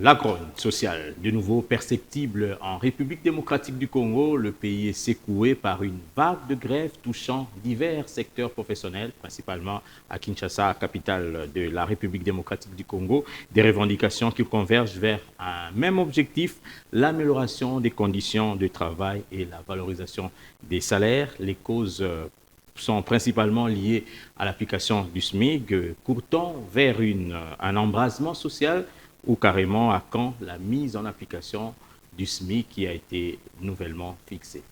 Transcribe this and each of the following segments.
La grogne sociale, de nouveau perceptible en République démocratique du Congo, le pays est secoué par une vague de grèves touchant divers secteurs professionnels, principalement à Kinshasa, capitale de la République démocratique du Congo, des revendications qui convergent vers un même objectif, l'amélioration des conditions de travail et la valorisation des salaires. Les causes sont principalement liées à l'application du SMIC. Court-on vers un embrasement social ou carrément à quand la mise en application du SMIC qui a été nouvellement fixée?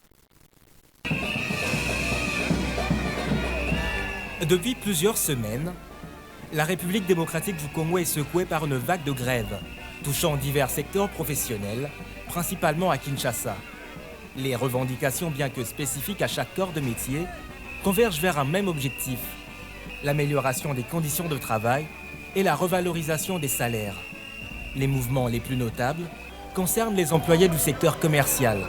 Depuis plusieurs semaines, la République démocratique du Congo est secouée par une vague de grèves touchant divers secteurs professionnels, principalement à Kinshasa. Les revendications, bien que spécifiques à chaque corps de métier, convergent vers un même objectif, l'amélioration des conditions de travail et la revalorisation des salaires. Les mouvements les plus notables concernent les employés du secteur commercial,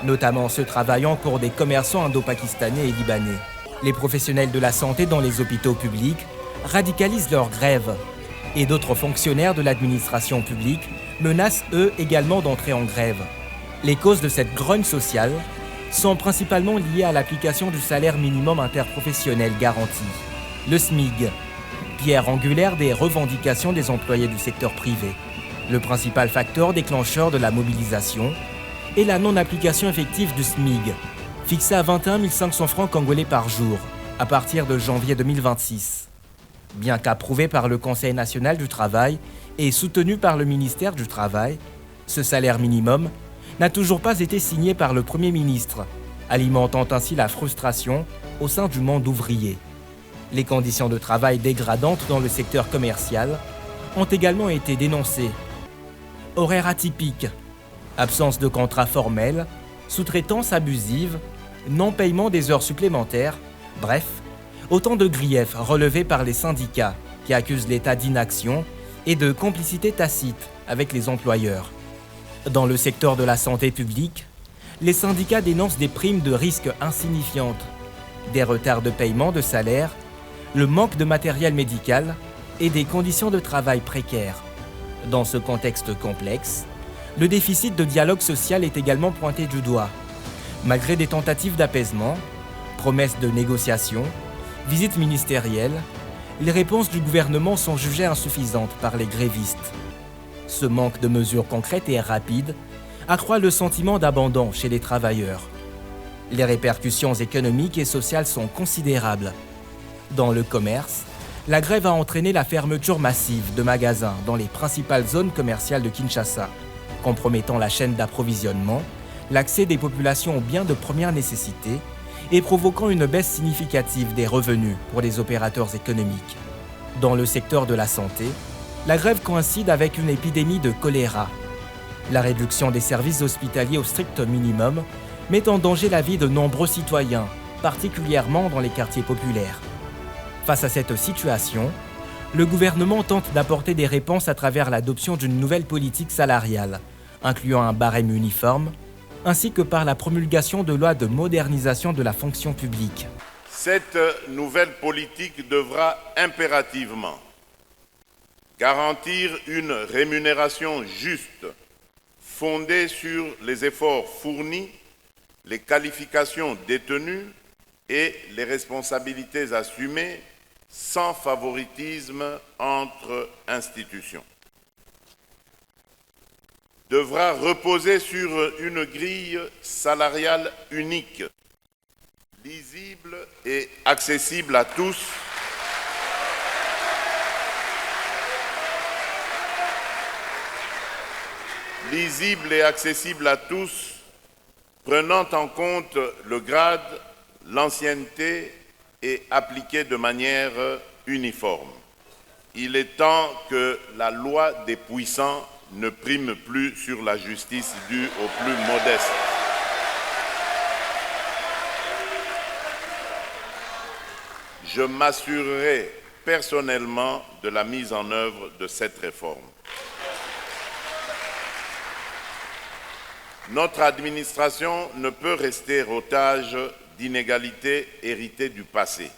notamment ceux travaillant pour des commerçants indo-pakistanais et libanais. Les professionnels de la santé dans les hôpitaux publics radicalisent leurs grèves et d'autres fonctionnaires de l'administration publique menacent eux également d'entrer en grève. Les causes de cette grogne sociale sont principalement liées à l'application du salaire minimum interprofessionnel garanti, le SMIG, pierre angulaire des revendications des employés du secteur privé. Le principal facteur déclencheur de la mobilisation est la non-application effective du SMIG, fixé à 21 500 francs congolais par jour, à partir de janvier 2026. Bien qu'approuvé par le Conseil national du travail et soutenu par le ministère du Travail, ce salaire minimum n'a toujours pas été signé par le Premier ministre, alimentant ainsi la frustration au sein du monde ouvrier. Les conditions de travail dégradantes dans le secteur commercial ont également été dénoncées. Horaires atypiques, absence de contrat formel, sous-traitance abusive, non-paiement des heures supplémentaires, bref, autant de griefs relevés par les syndicats qui accusent l'État d'inaction et de complicité tacite avec les employeurs. Dans le secteur de la santé publique, les syndicats dénoncent des primes de risque insignifiantes, des retards de paiement de salaire, le manque de matériel médical et des conditions de travail précaires. Dans ce contexte complexe, le déficit de dialogue social est également pointé du doigt. Malgré des tentatives d'apaisement, promesses de négociation, visites ministérielles, les réponses du gouvernement sont jugées insuffisantes par les grévistes. Ce manque de mesures concrètes et rapides accroît le sentiment d'abandon chez les travailleurs. Les répercussions économiques et sociales sont considérables. Dans le commerce, la grève a entraîné la fermeture massive de magasins dans les principales zones commerciales de Kinshasa, compromettant la chaîne d'approvisionnement, l'accès des populations aux biens de première nécessité et provoquant une baisse significative des revenus pour les opérateurs économiques. Dans le secteur de la santé, la grève coïncide avec une épidémie de choléra. La réduction des services hospitaliers au strict minimum met en danger la vie de nombreux citoyens, particulièrement dans les quartiers populaires. Face à cette situation, le gouvernement tente d'apporter des réponses à travers l'adoption d'une nouvelle politique salariale, incluant un barème uniforme, ainsi que par la promulgation de lois de modernisation de la fonction publique. Cette nouvelle politique devra impérativement garantir une rémunération juste, fondée sur les efforts fournis, les qualifications détenues et les responsabilités assumées, sans favoritisme entre institutions. Devra reposer sur une grille salariale unique, lisible et accessible à tous, prenant en compte le grade, l'ancienneté et appliquée de manière uniforme. Il est temps que la loi des puissants ne prime plus sur la justice due aux plus modestes. Je m'assurerai personnellement de la mise en œuvre de cette réforme. Notre administration ne peut rester otage d'inégalités héritées du passé.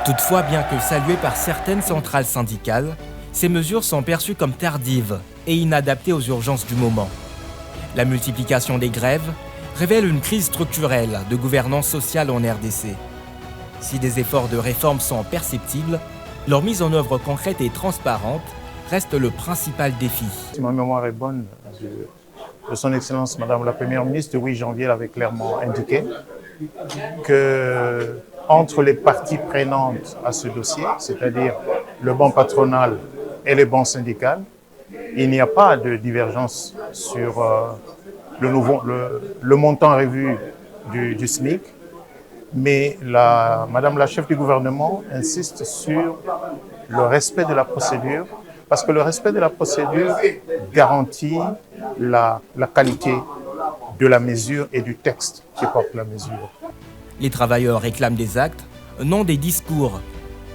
Toutefois, bien que saluée par certaines centrales syndicales, Ces mesures sont perçues comme tardives et inadaptées aux urgences du moment. La multiplication des grèves révèle une crise structurelle de gouvernance sociale en RDC. Si des efforts de réforme sont perceptibles, leur mise en œuvre concrète et transparente reste le principal défi. Si ma mémoire est bonne, de son Excellence Madame la Première ministre, le 8 janvier, elle avait clairement indiqué que entre les parties prenantes à ce dossier, c'est-à-dire le banc patronal et le banc syndical, il n'y a pas de divergence sur le montant revu du SMIC, mais Madame la chef du gouvernement insiste sur le respect de la procédure, parce que le respect de la procédure garantit la qualité de la mesure et du texte qui porte la mesure. Les travailleurs réclament des actes, non des discours.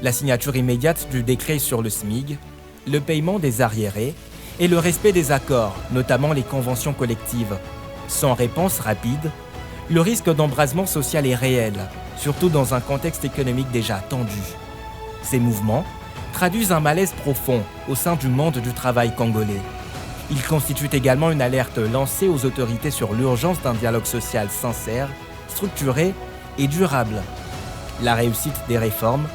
La signature immédiate du décret sur le SMIG, le paiement des arriérés et le respect des accords, notamment les conventions collectives. Sans réponse rapide, le risque d'embrasement social est réel, surtout dans un contexte économique déjà tendu. Ces mouvements traduisent un malaise profond au sein du monde du travail congolais. Ils constituent également une alerte lancée aux autorités sur l'urgence d'un dialogue social sincère, structuré et durable. La réussite des réformes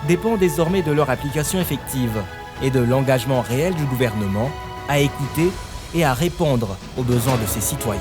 dépend désormais de leur application effective et de l'engagement réel du gouvernement à écouter et à répondre aux besoins de ses citoyens.